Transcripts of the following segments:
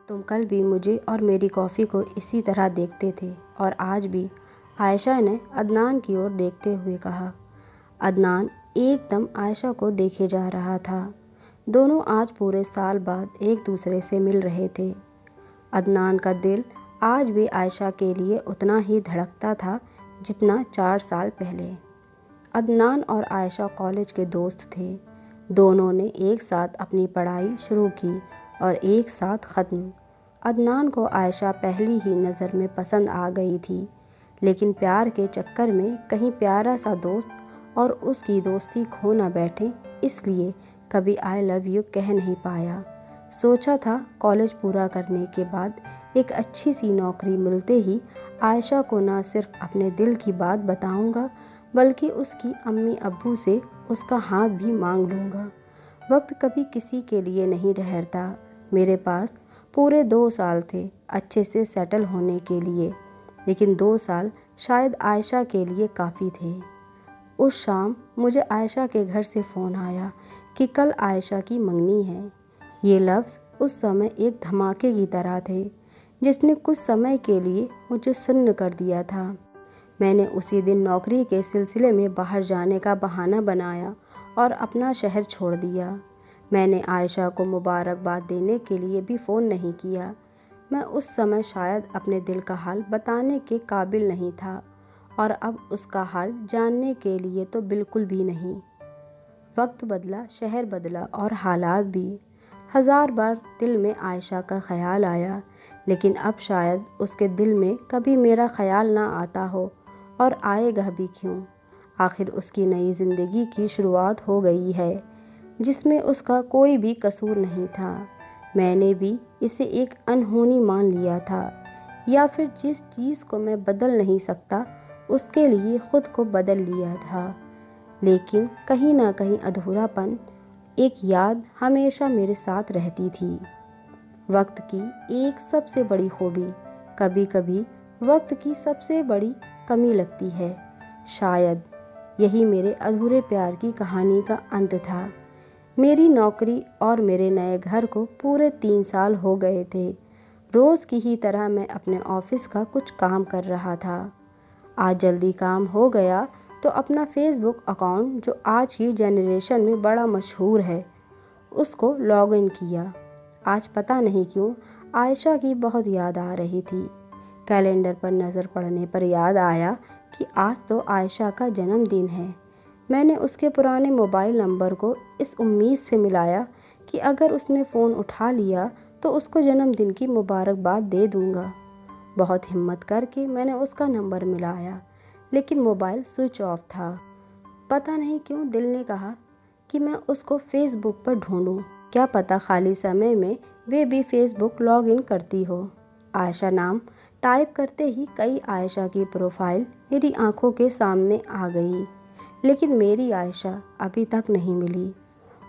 तुम कल भी मुझे और मेरी कॉफ़ी को इसी तरह देखते थे और आज भी, आयशा ने अदनान की ओर देखते हुए कहा। अदनान एकदम आयशा को देखे जा रहा था। दोनों आज पूरे साल बाद एक दूसरे से मिल रहे थे। अदनान का दिल आज भी आयशा के लिए उतना ही धड़कता था जितना 4 साल पहले। अदनान और आयशा कॉलेज के दोस्त थे। दोनों ने एक साथ अपनी पढ़ाई शुरू की और एक साथ ख़त्म। अदनान को आयशा पहली ही नज़र में पसंद आ गई थी, लेकिन प्यार के चक्कर में कहीं प्यारा सा दोस्त और उसकी दोस्ती खो न बैठे, इसलिए कभी आई लव यू कह नहीं पाया। सोचा था कॉलेज पूरा करने के बाद एक अच्छी सी नौकरी मिलते ही आयशा को न सिर्फ अपने दिल की बात बताऊंगा, बल्कि उसकी अम्मी अब्बू से उसका हाथ भी मांग लूँगा। वक्त कभी किसी के लिए नहीं ठहरता। मेरे पास पूरे 2 साल थे अच्छे से सेटल होने के लिए, लेकिन 2 साल शायद आयशा के लिए काफ़ी थे। उस शाम मुझे आयशा के घर से फ़ोन आया कि कल आयशा की मंगनी है। ये लफ्ज़ उस समय एक धमाके की तरह थे, जिसने कुछ समय के लिए मुझे सुन्न कर दिया था। मैंने उसी दिन नौकरी के सिलसिले में बाहर जाने का बहाना बनाया और अपना शहर छोड़ दिया। मैंने आयशा को मुबारकबाद देने के लिए भी फ़ोन नहीं किया। मैं उस समय शायद अपने दिल का हाल बताने के काबिल नहीं था और अब उसका हाल जानने के लिए तो बिल्कुल भी नहीं। वक्त बदला, शहर बदला और हालात भी। 1000 बार दिल में आयशा का ख्याल आया, लेकिन अब शायद उसके दिल में कभी मेरा ख्याल ना आता हो, और आएगा भी क्यों। आखिर उसकी नई ज़िंदगी की शुरुआत हो गई है, जिसमें उसका कोई भी कसूर नहीं था। मैंने भी इसे एक अनहोनी मान लिया था, या फिर जिस चीज़ को मैं बदल नहीं सकता उसके लिए ख़ुद को बदल लिया था। लेकिन कहीं ना कहीं अधूरापन, एक याद हमेशा मेरे साथ रहती थी। वक्त की एक सबसे बड़ी खूबी कभी कभी वक्त की सबसे बड़ी कमी लगती है। शायद यही मेरे अधूरे प्यार की कहानी का अंत था। मेरी नौकरी और मेरे नए घर को पूरे 3 साल हो गए थे। रोज़ की ही तरह मैं अपने ऑफिस का कुछ काम कर रहा था। आज जल्दी काम हो गया तो अपना फेसबुक अकाउंट, जो आज की जनरेशन में बड़ा मशहूर है, उसको लॉग इन किया। आज पता नहीं क्यों आयशा की बहुत याद आ रही थी। कैलेंडर पर नज़र पड़ने पर याद आया कि आज तो आयशा का जन्मदिन है। मैंने उसके पुराने मोबाइल नंबर को इस उम्मीद से मिलाया कि अगर उसने फ़ोन उठा लिया तो उसको जन्मदिन की मुबारकबाद दे दूँगा। बहुत हिम्मत करके मैंने उसका नंबर मिलाया, लेकिन मोबाइल स्विच ऑफ था। पता नहीं क्यों दिल ने कहा कि मैं उसको फ़ेसबुक पर ढूंढूं। क्या पता खाली समय में वे भी फ़ेसबुक लॉग इन करती हो। आयशा नाम टाइप करते ही कई आयशा की प्रोफाइल मेरी आंखों के सामने आ गई, लेकिन मेरी आयशा अभी तक नहीं मिली।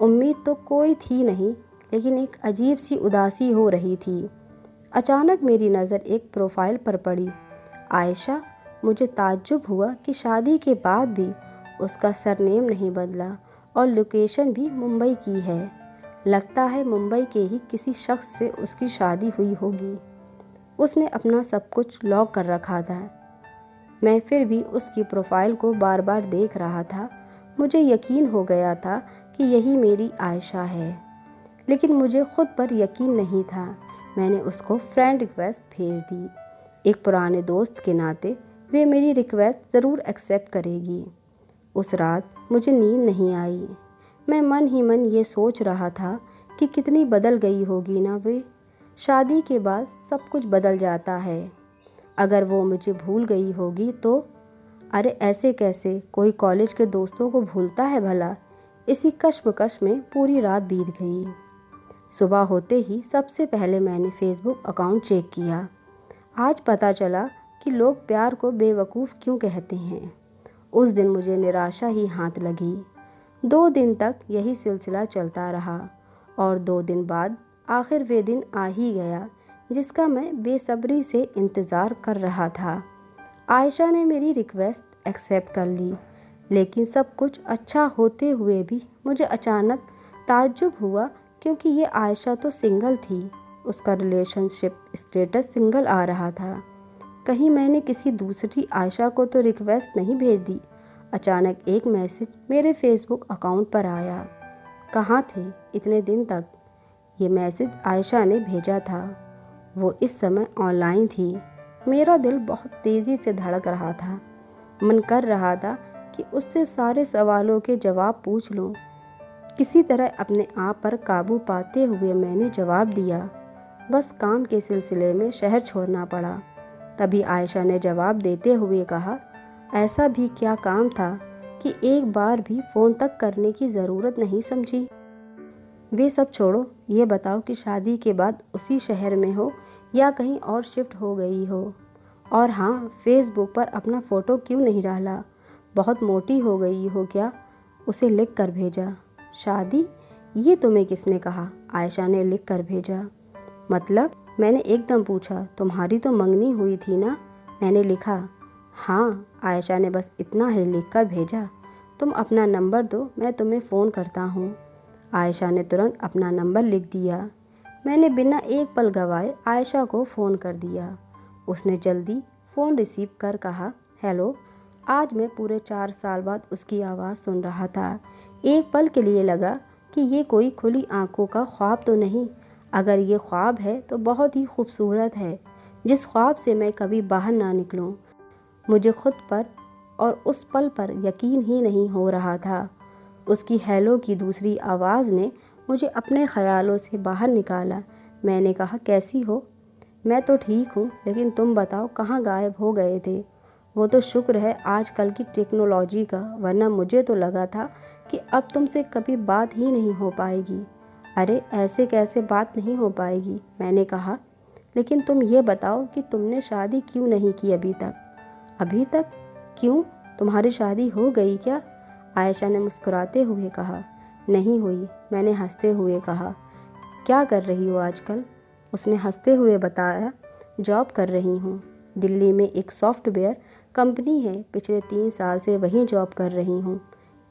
उम्मीद तो कोई थी नहीं, लेकिन एक अजीब सी उदासी हो रही थी। अचानक मेरी नज़र एक प्रोफाइल पर पड़ी। आयशा। मुझे ताज्जुब हुआ कि शादी के बाद भी उसका सरनेम नहीं बदला और लोकेशन भी मुंबई की है। लगता है मुंबई के ही किसी शख्स से उसकी शादी हुई होगी। उसने अपना सब कुछ लॉक कर रखा था। मैं फिर भी उसकी प्रोफाइल को बार बार देख रहा था। मुझे यकीन हो गया था कि यही मेरी आयशा है, लेकिन मुझे खुद पर यकीन नहीं था। मैंने उसको फ्रेंड रिक्वेस्ट भेज दी। एक पुराने दोस्त के नाते वे मेरी रिक्वेस्ट ज़रूर एक्सेप्ट करेगी। उस रात मुझे नींद नहीं आई। मैं मन ही मन ये सोच रहा था कि कितनी बदल गई होगी ना वे। शादी के बाद सब कुछ बदल जाता है। अगर वो मुझे भूल गई होगी तो, अरे ऐसे कैसे कोई कॉलेज के दोस्तों को भूलता है भला। इसी कश्मकश में पूरी रात बीत गई। सुबह होते ही सबसे पहले मैंने फेसबुक अकाउंट चेक किया। आज पता चला कि लोग प्यार को बेवकूफ़ क्यों कहते हैं। उस दिन मुझे निराशा ही हाथ लगी। 2 दिन तक यही सिलसिला चलता रहा और 2 दिन बाद आखिर वे दिन आ ही गया जिसका मैं बेसब्री से इंतज़ार कर रहा था। आयशा ने मेरी रिक्वेस्ट एक्सेप्ट कर ली, लेकिन सब कुछ अच्छा होते हुए भी मुझे अचानक ताज्जुब हुआ, क्योंकि ये आयशा तो सिंगल थी। उसका रिलेशनशिप स्टेटस सिंगल आ रहा था। कहीं मैंने किसी दूसरी आयशा को तो रिक्वेस्ट नहीं भेज दी। अचानक एक मैसेज मेरे फेसबुक अकाउंट पर आया। कहाँ थे इतने दिन तक? ये मैसेज आयशा ने भेजा था। वो इस समय ऑनलाइन थी। मेरा दिल बहुत तेज़ी से धड़क रहा था। मन कर रहा था कि उससे सारे सवालों के जवाब पूछ लूं। किसी तरह अपने आप पर काबू पाते हुए मैंने जवाब दिया, बस काम के सिलसिले में शहर छोड़ना पड़ा। तभी आयशा ने जवाब देते हुए कहा, ऐसा भी क्या काम था कि एक बार भी फ़ोन तक करने की ज़रूरत नहीं समझी? वे सब छोड़ो, ये बताओ कि शादी के बाद उसी शहर में हो या कहीं और शिफ्ट हो गई हो? और हाँ, फेसबुक पर अपना फ़ोटो क्यों नहीं डाला? बहुत मोटी हो गई हो क्या? उसे लिख कर भेजा। शादी? ये तुम्हें किसने कहा? आयशा ने लिख कर भेजा। मतलब? मैंने एकदम पूछा। तुम्हारी तो मंगनी हुई थी ना? मैंने लिखा। हाँ, आयशा ने बस इतना ही लिख कर भेजा। तुम अपना नंबर दो, मैं तुम्हें फ़ोन करता हूँ। आयशा ने तुरंत अपना नंबर लिख दिया। मैंने बिना एक पल गवाए आयशा को फ़ोन कर दिया। उसने जल्दी फ़ोन रिसीव कर कहा, हेलो। आज मैं पूरे 4 साल बाद उसकी आवाज़ सुन रहा था। एक पल के लिए लगा कि ये कोई खुली आंखों का ख्वाब तो नहीं। अगर ये ख्वाब है तो बहुत ही खूबसूरत है, जिस ख्वाब से मैं कभी बाहर ना निकलूं। मुझे खुद पर और उस पल पर यकीन ही नहीं हो रहा था। उसकी हेलो की दूसरी आवाज़ ने मुझे अपने ख्यालों से बाहर निकाला। मैंने कहा, कैसी हो? मैं तो ठीक हूँ, लेकिन तुम बताओ कहाँ गायब हो गए थे? वो तो शुक्र है आजकल की टेक्नोलॉजी का, वरना मुझे तो लगा था कि अब तुमसे कभी बात ही नहीं हो पाएगी। अरे ऐसे कैसे बात नहीं हो पाएगी? मैंने कहा, लेकिन तुम ये बताओ कि तुमने शादी क्यों नहीं की अभी तक? अभी तक? क्यों? तुम्हारी शादी हो गई क्या? आयशा ने मुस्कुराते हुए कहा। नहीं हुई, मैंने हंसते हुए कहा। क्या कर रही हो आजकल? उसने हंसते हुए बताया, जॉब कर रही हूँ। दिल्ली में एक सॉफ्टवेयर कंपनी है, पिछले 3 साल से वहीं जॉब कर रही हूँ।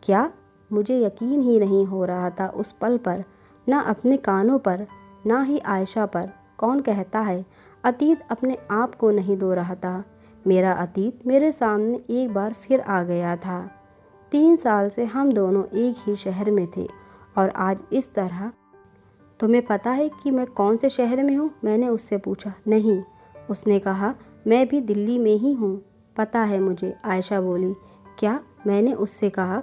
क्या? मुझे यकीन ही नहीं हो रहा था उस पल पर, ना अपने कानों पर, ना ही आयशा पर। कौन कहता है अतीत अपने आप को नहीं दोहराता? मेरा अतीत मेरे सामने एक बार फिर आ गया था। 3 साल से हम दोनों एक ही शहर में थे और आज इस तरह। तुम्हें पता है कि मैं कौन से शहर में हूँ? मैंने उससे पूछा। नहीं, उसने कहा, मैं भी दिल्ली में ही हूँ। पता है मुझे, आयशा बोली। क्या? मैंने उससे कहा,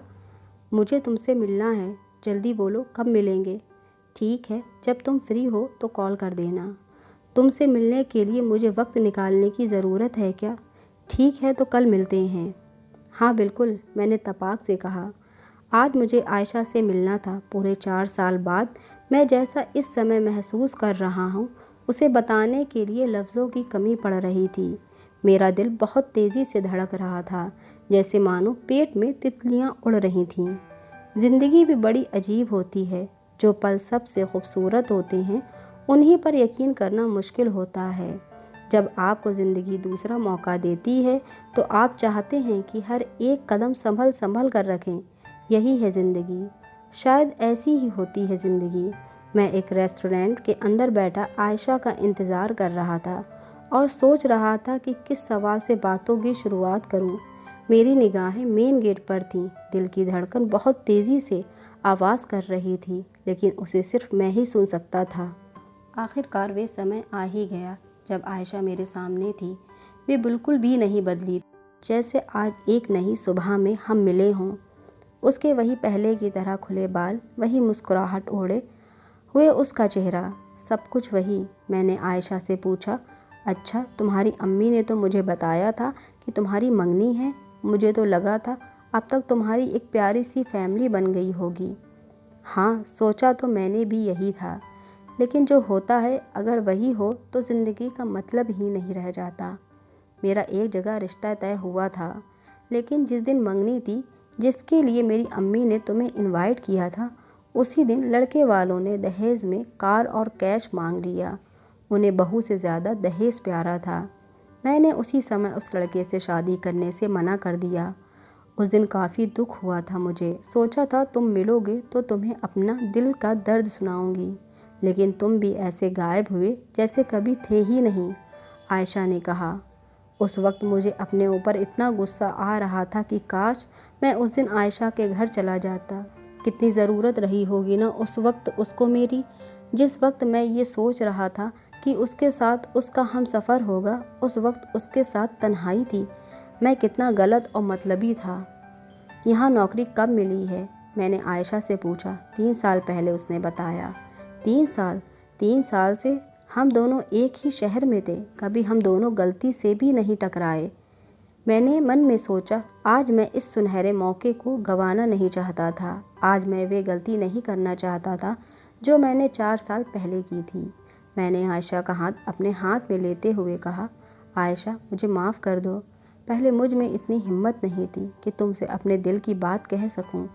मुझे तुमसे मिलना है, जल्दी बोलो कब मिलेंगे? ठीक है, जब तुम फ्री हो तो कॉल कर देना। तुमसे मिलने के लिए मुझे वक्त निकालने की ज़रूरत है क्या? ठीक है, तो कल मिलते हैं। हाँ बिल्कुल, मैंने तपाक से कहा। आज मुझे आयशा से मिलना था। पूरे 4 साल बाद मैं जैसा इस समय महसूस कर रहा हूँ, उसे बताने के लिए लफ्ज़ों की कमी पड़ रही थी। मेरा दिल बहुत तेज़ी से धड़क रहा था, जैसे मानो पेट में तितलियाँ उड़ रही थीं। ज़िंदगी भी बड़ी अजीब होती है। जो पल सबसे खूबसूरत होते हैं, उन्हीं पर यकीन करना मुश्किल होता है। जब आपको ज़िंदगी दूसरा मौका देती है, तो आप चाहते हैं कि हर एक कदम संभल संभल कर रखें। यही है ज़िंदगी। शायद ऐसी ही होती है ज़िंदगी। मैं एक रेस्टोरेंट के अंदर बैठा आयशा का इंतज़ार कर रहा था और सोच रहा था कि किस सवाल से बातों की शुरुआत करूं। मेरी निगाहें मेन गेट पर थीं। दिल की धड़कन बहुत तेज़ी से आवाज़ कर रही थी, लेकिन उसे सिर्फ मैं ही सुन सकता था। आखिरकार वे समय आ ही गया जब आयशा मेरे सामने थी। वे बिल्कुल भी नहीं बदली, जैसे आज एक नई सुबह में हम मिले हों। उसके वही पहले की तरह खुले बाल, वही मुस्कुराहट ओढ़े हुए उसका चेहरा, सब कुछ वही। मैंने आयशा से पूछा, अच्छा, तुम्हारी अम्मी ने तो मुझे बताया था कि तुम्हारी मंगनी है। मुझे तो लगा था अब तक तुम्हारी एक प्यारी सी फैमिली बन गई होगी। हाँ, सोचा तो मैंने भी यही था, लेकिन जो होता है अगर वही हो तो ज़िंदगी का मतलब ही नहीं रह जाता। मेरा एक जगह रिश्ता तय हुआ था, लेकिन जिस दिन मंगनी थी, जिसके लिए मेरी अम्मी ने तुम्हें इनवाइट किया था, उसी दिन लड़के वालों ने दहेज में कार और कैश मांग लिया। उन्हें बहू से ज़्यादा दहेज प्यारा था। मैंने उसी समय उस लड़के से शादी करने से मना कर दिया। उस दिन काफ़ी दुख हुआ था मुझे। सोचा था तुम मिलोगे तो तुम्हें अपना दिल का दर्द सुनाऊंगी। लेकिन तुम भी ऐसे गायब हुए जैसे कभी थे ही नहीं। आयशा ने कहा। उस वक्त मुझे अपने ऊपर इतना गुस्सा आ रहा था कि काश मैं उस दिन आयशा के घर चला जाता। कितनी ज़रूरत रही होगी ना उस वक्त उसको मेरी। जिस वक्त मैं ये सोच रहा था कि उसके साथ उसका हम सफ़र होगा, उस वक्त उसके साथ तन्हाई थी। मैं कितना गलत और मतलबी था। यहाँ नौकरी कब मिली है? मैंने आयशा से पूछा। 3 साल पहले, उसने बताया। 3 साल? 3 साल से हम दोनों एक ही शहर में थे, कभी हम दोनों गलती से भी नहीं टकराए। मैंने मन में सोचा, आज मैं इस सुनहरे मौके को गंवाना नहीं चाहता था। आज मैं वे गलती नहीं करना चाहता था जो मैंने 4 साल पहले की थी। मैंने आयशा का हाथ अपने हाथ में लेते हुए कहा, आयशा मुझे माफ़ कर दो। पहले मुझ में इतनी हिम्मत नहीं थी कि तुमसे अपने दिल की बात कह सकूं,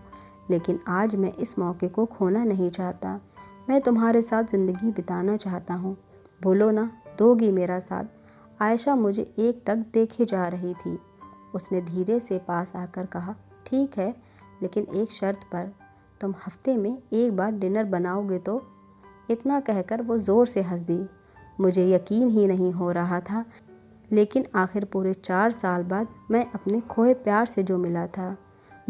लेकिन आज मैं इस मौके को खोना नहीं चाहता। मैं तुम्हारे साथ ज़िंदगी बिताना चाहता हूँ। बोलो ना, दोगी मेरा साथ? आयशा मुझे एकटक देखे जा रही थी। उसने धीरे से पास आकर कहा, ठीक है, लेकिन एक शर्त पर। तुम हफ्ते में एक बार डिनर बनाओगे तो? इतना कहकर वो ज़ोर से हंस दी। मुझे यकीन ही नहीं हो रहा था, लेकिन आखिर पूरे 4 साल बाद मैं अपने खोए प्यार से जो मिला था।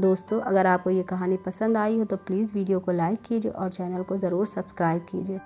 दोस्तों, अगर आपको ये कहानी पसंद आई हो तो प्लीज़ वीडियो को लाइक कीजिए और चैनल को ज़रूर सब्सक्राइब कीजिए।